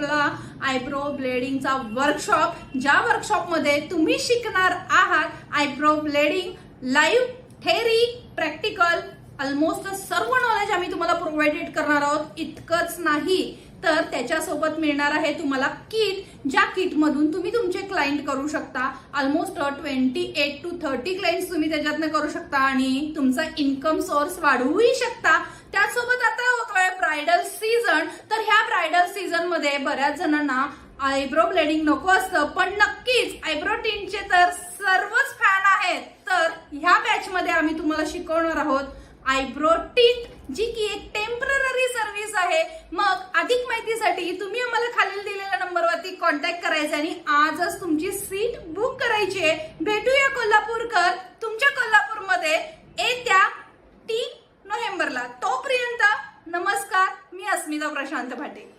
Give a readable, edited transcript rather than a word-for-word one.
नोव्हेंबरला eyebrow ब्लेडिंगचा workshop, ज्या वर्कशॉपमध्ये तुम्ही शिकणार आहात eyebrow blending live, theory, practical, almost सर्व नॉलेज आम्ही तुम्हाला प्रोव्हाइडेड करणार आहोत. इतकंच नाही तर त्याच्यासोबत मिळणार आहे तुम्हाला किट, ज्या किट मधून तुम्ही तुमचे क्लायंट करू शकता. ऑलमोस्ट 28 to 30 क्लायंट तुम्ही त्याच्यातनं करू शकता आणि तुमचा इन्कम सोर्स वाढवूही शकता. त्यासोबत आता होतोय ब्रायडल सीझन, तर ह्या ब्रायडल सीझन मध्ये बऱ्याच जणांना आयब्रो ब्लेडिंग नको असतं, पण नक्कीच आयब्रो टिंटचे तर सर्वच फॅन आहेत. तर ह्या बॅच मध्ये आम्ही तुम्हाला शिकवणार आहोत आयब्रो टिंट, जी की एक टेम्पररी सर्व्हिस आहे. मग अधिक माहितीसाठी तुम्ही आम्हाला खालील दिलेल्या नंबरवरती कॉन्टॅक्ट करायचा आणि आजच तुमची सीट बुक करायची आहे. भेटूया कोल्हापूरकर तुमच्या कोल्हापूरमध्ये येत्या 3 नोव्हेंबरला. तोपर्यंत नमस्कार, मी अस्मिता प्रशांत भाटे.